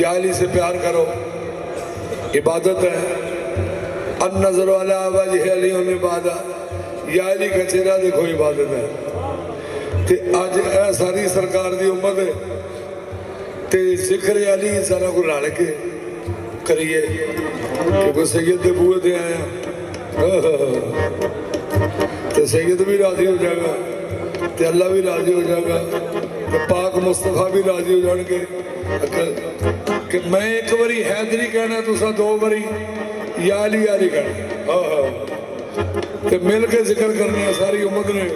या अली से प्यार करो, इबादत है। अन नजर वाला वजह अली इबादा, या अली का चेहरा देखो इबादत है। ते अज ए सारी सरकार की उम्मत है ते जिक्र अली सारा को रल के करिए, क्योंकि सैयद के बूहे ते आया तो सैयद भी राजी हो जाएगा, तो अल्लाह भी राजी हो जाएगा, तो पाक मुस्तफा भी राजी हो जाएंगे कि मैं एक बारी हैदरी कहना, तुसा दो बारी या अली कहना। हाँ तो मिल के जिक्र करने सारी उम्मत ने।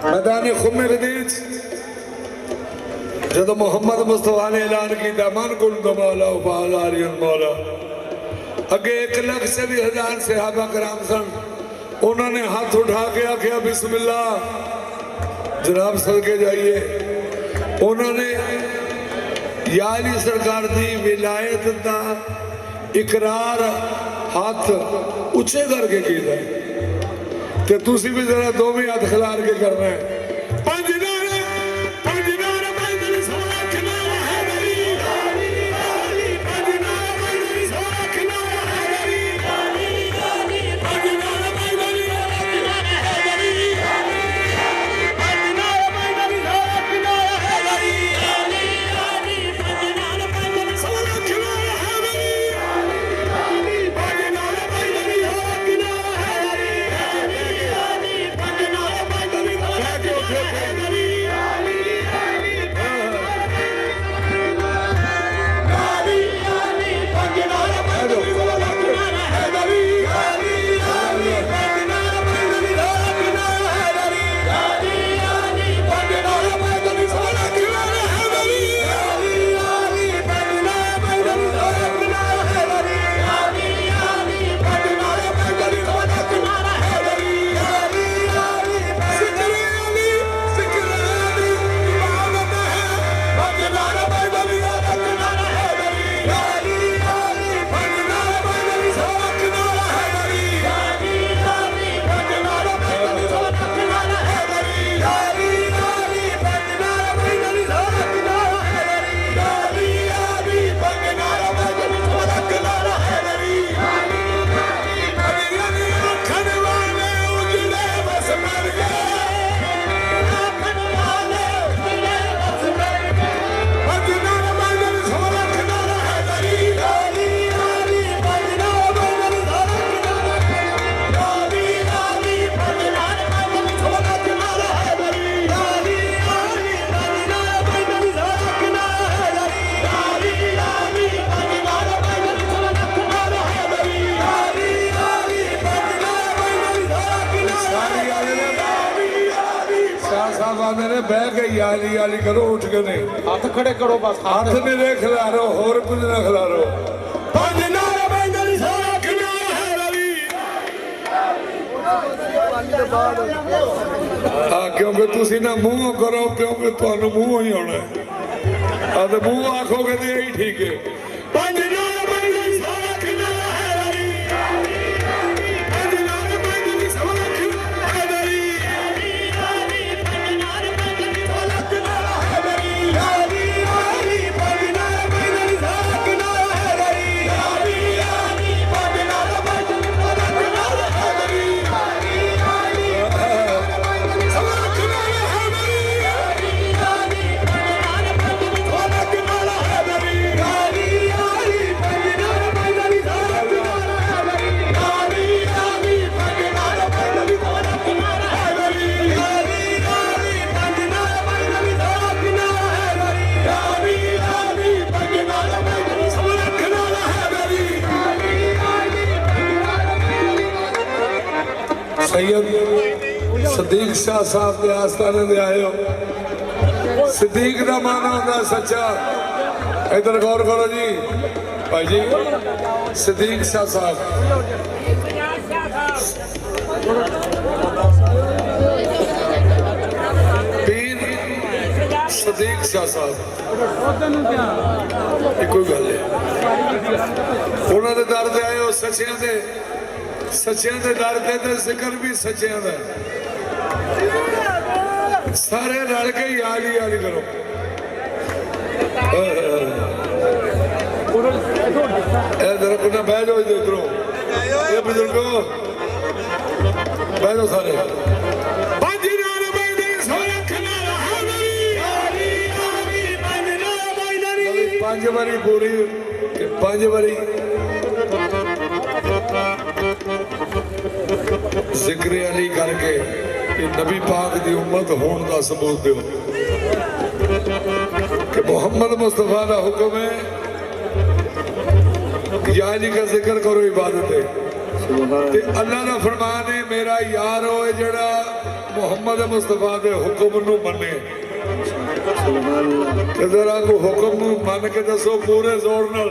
मैदान खुमे जो मुहम्मद मुस्तफा ने ऐलान किया मन कुल मौला मौला, अगे 1 से भी 1000 सहाबा कराम सन, उन्होंने हाथ उठा के आख्या बिस्मिल्लाह, जनाब सदके जाइए। उन्होंने या अली सरकार की विलायत का इकरार हाथ उच्चे करके किया, तो तुसी भी जरा दो भी हाथ खिलार के करना है। मेरे बह के याली याली करो, उठ के नहीं हाथ खड़े करो, बस हाथ मेरे खिलारो, और कुछ ना खिलारो। हाँ क्योंकि तुसी ना मुंह करो, क्योंकि तुहानू मुंह ही होना है, तो मुंह आखोगे तो यही ठीक है। सैयद सदीक शाह साहब के आस्थाने दे आए हो। सदीक का माना होता सच्चा। इधर गौर करो जी भाई जी, सदीक शाह साहब पीर सदीक शाह साहब कोई गल है। उन्होंने दर से आए हो सच्चियां दे, सच्चियां दे दर से जिक्र भी सच्चियां दा। सारे रल के याद ही करो। इधर बह जाओ, इधरों ये बुजुर्गो बह जाओ सारे। पांच बारी पूरी, पांच बारी जिक्र अली करके नबी पाक की उम्मत होने का सबूत दो कि मोहम्मद मुस्तफा का हुक्म है यार जी का जिक्र करो, इबादत है। अल्लाह का फरमान है मेरा यार हो जड़ा मोहम्मद मुस्तफा के हुक्म नूं मने। जरा को हुक्म मन के दसो पूरे जोर नाल।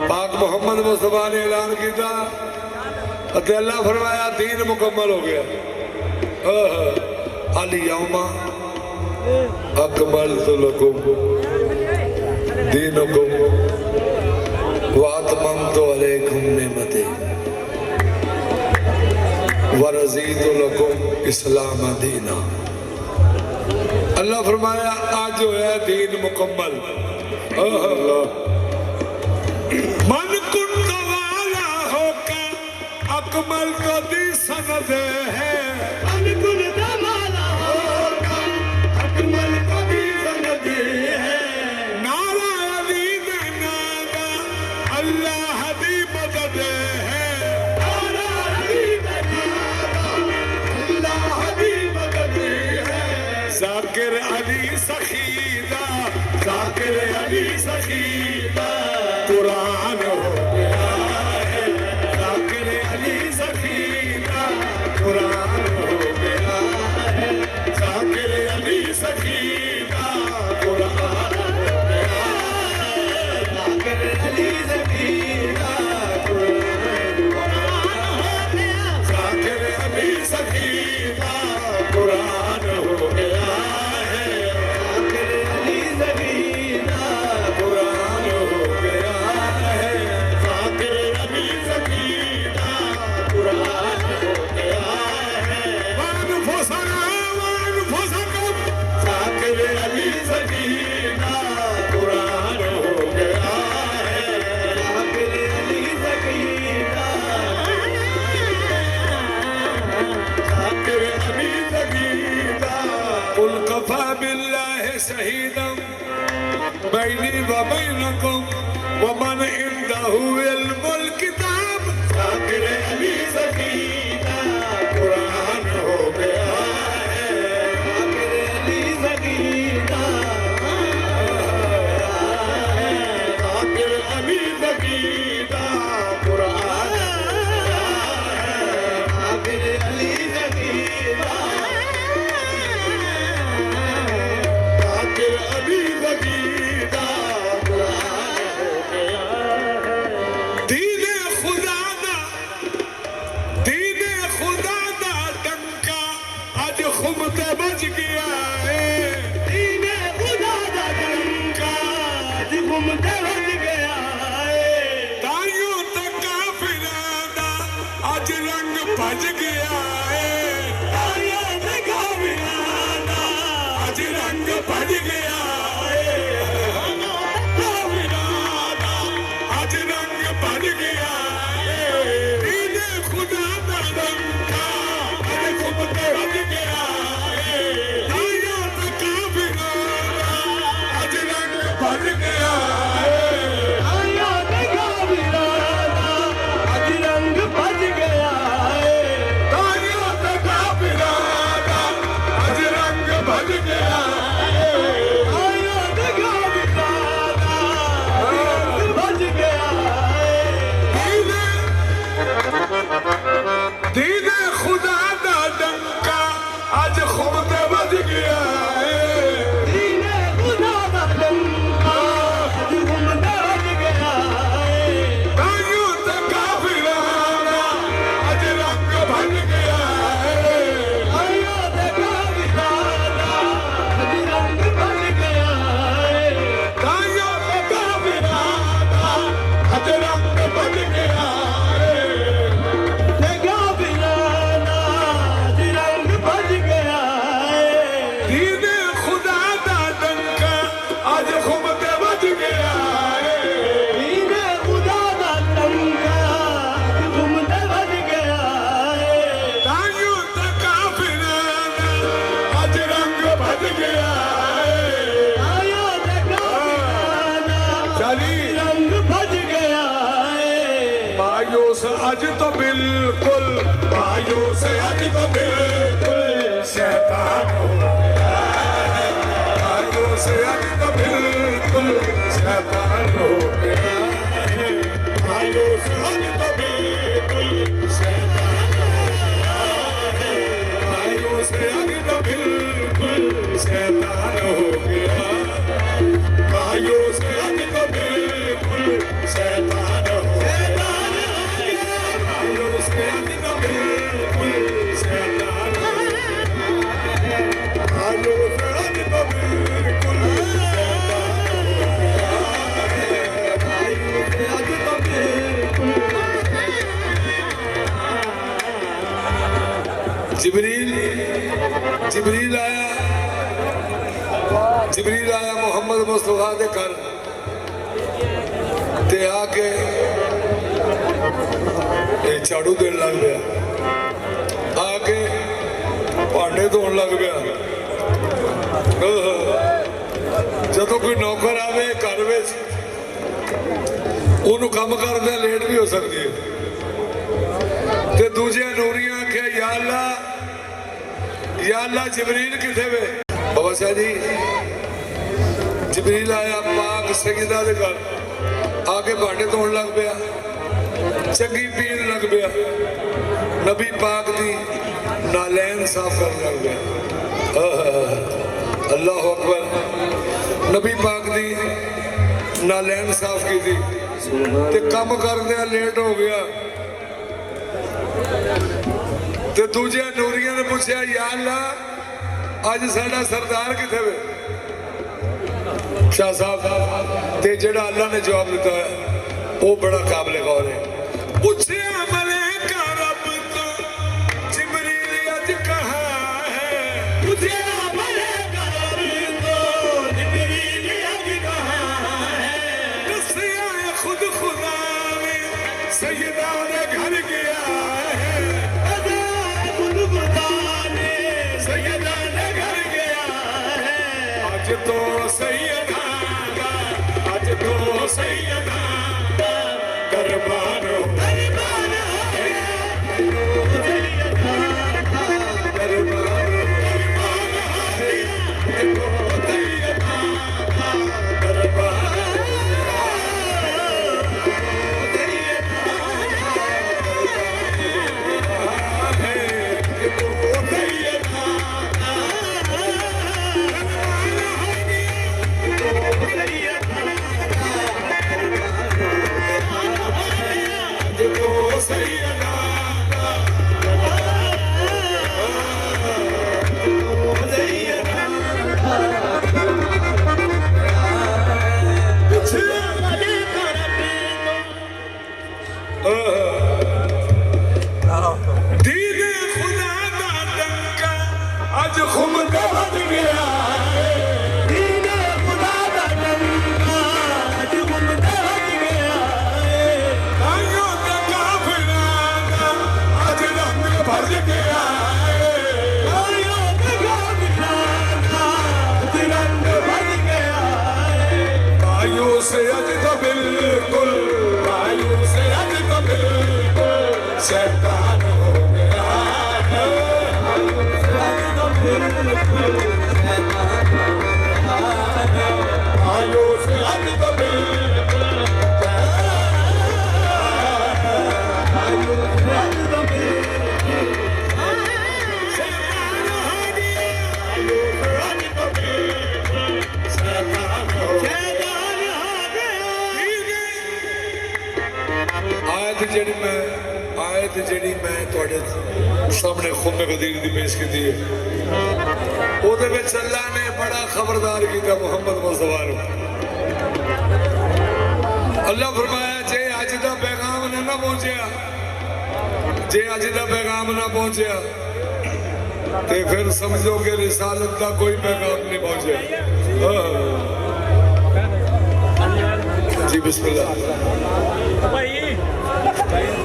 पाक मोहम्मद मुस्तफा ने ऐलान किया, अल्लाह फरमाया दीन मुकम्मल हो गया। अल यौमा अकमलतु लकुम दीनकुम व अतममतु अलैकुम निअमती व रज़ीतु लकुम इस्लाम दीना। अल्लाह फरमाया आज जो है दीन मुकम्मल। मन कुंड वाला होकर अकमल को दी सनद है। कुरान हो गया है, जाकिर अली सखी का कुरान हो गया है, जाकिर अली सखी का कुरान हो गया है, जाकिर अली सखी का कुरान हो गया, जाकिर अली सखी का कुरान हो गया है, जाकिर अली सखी का कुरान हो गया है, जाकिर अली सखी का कुरान हो गया है, वन फसकम जाकिर अली सखी का कुरान हो गया है, जाकिर अली सखी का जाकिर अली सखी का कुल कफा बिल्लाह शहीदम बैनी व बैनकुम व मन इंदहु इल्मुल किताब, जाकिर अली सखी का कुरान हो गया है, जाकिर अली सखी का जाकिर अली सखी का कुरान हो गया है, जाकिर अली सखी का जाकिर अली सखी का कुरान हो गया है। दीने खुदा दा डंका आज खुमते बज गया है, दीने खुदा दा डंका आज खुमते बज गया है, ताइयों तक काफिराना आज रंग भज गया है, ताइयों तक काफिराना आज रंग भज गया है, काफिराना आज रंग भज गया है, दीने खुदा दा डंका आज खुमते बज गया है, ताइयों तक काफिराना आज रंग भज गया है, ताइयों तक काफिराना आज रंग भज गया है, ताइयों तक काफिराना आज रंग भज गया है, ताइयों तक काफिराना आज रंग भज गया है, दीने खुदा दा डंका आज खुमते बज गया है, दीने खुदा दा डंका आज घूमते बज गया है, ताइयों तक काफिराना आज रंग भज गया है, ताइयों तक काफिराना आज रंग भज गया है, ताइयों तक काफिराना आज रंग भज गया है, काफिराना आज रंग भज गया है, दीने खुदा दा डंका आज खुमते बज गया है, दीने खुदा दा डंका घूमते बज गया है, ताइयों तक काफिराना आज रंग भज गया है। ताइयों तक काफिराना चली रंग भज गया है, मायूस आज तो बिल्कुल, मायूस आज तो बिल्कुल शैतान हो गया है, मायूस आज तो बिल्कुल शैतान हो गया है, मायूस आज तो बिल्कुल शैतान हो गया है, मायूस आज तो बिल्कुल शैतान हो गया, मायूस आज तो बिल्कुल शैतान हो गया, मायूस आज तो बिल्कुल शैतान हो गया, मायूस आज तो बिल्कुल शैतान हो गया है, मायूस आज तो बिल्कुल। जिब्रील आया मोहम्मद मुस्तफा दे घर ते आके झाड़ू देन लग गया, आके भांडे धोन लग गया। जदों कोई नौकर आवे घर विच ਉਹਨੂੰ ਕੰਮ ਕਰਦਿਆਂ ਲੇਟ ਵੀ ਹੋ ਸਕਦੀ ਹੈ ਤੇ ਦੂਜੇ ਨੂਰੀਆਂ ਆਖਿਆ ਯਾ ਅੱਲਾ ਜਿਬਰੀਲ ਕਿੱਥੇ ਵੇ ਬਾਬਾ ਸਾਹਿਬ ਜੀ जिब्रील आया पाक सैयदा दे घर आके भांडे धोन लग पिया, चंगी पीन लग पिया, नबी पाक दी नालैन साफ करने लग पिया। अल्लाह अकबर। नबी पाक दी नालैन साफ की थी ते कम करदे लेट हो गया ते दूजे नूरिया ने पूछा या अल्लाह अज साडा सरदार किथे वे? शाह साहब ते जेड़ा अल्लाह ने जवाब दिता है वो बड़ा काबिल गौर है। पूछया मलैका रब तो जिबरील अज कहाँ है? पूछया मलैका रब तो जिबरील अज कहाँ है? दसिया खुद खुदा ने सैयदा ने घर गया है। खुद खुदा ने सैयदा ने घर गया है। आज तो सैयदा आज तो सैयदा दरबार दरबार है दीने खुदा दा डंका अज खुमदा बज गया है। दीने खुदा दा डंका अज खुमदा बज गया है। आयो दा काफिरां दा अज रंग भज गया है। आयो दा काफिरां दा अज रंग भज गया है। मायूस अज तो बिल्कुल मायूस अज तो बिल्कुल शैतान हो गया है। मायूस अज तो बिल्कुल शैतान हो गया। अज तो बिल्कुल शैतान हो गया। आयत जड़ी मैं तुहाडे सामने खुम्मे गदीर दी पेश की है ओदे विच अल्लाह ने बड़ा खबरदार किया मुहम्मद मुस्तफा नूं। अल्लाह फरमाया जे अज दा पैगाम ना पहुंचया जे अज दा पैगाम ना पहुंचया ते फिर समझो कि रिसालत का कोई पैगाम नहीं पहुंचया। जी बिस्मिल्लाह।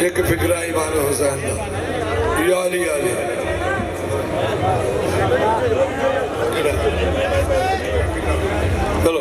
एक फिक्रा इमाम हुसैन का या अली अली चलो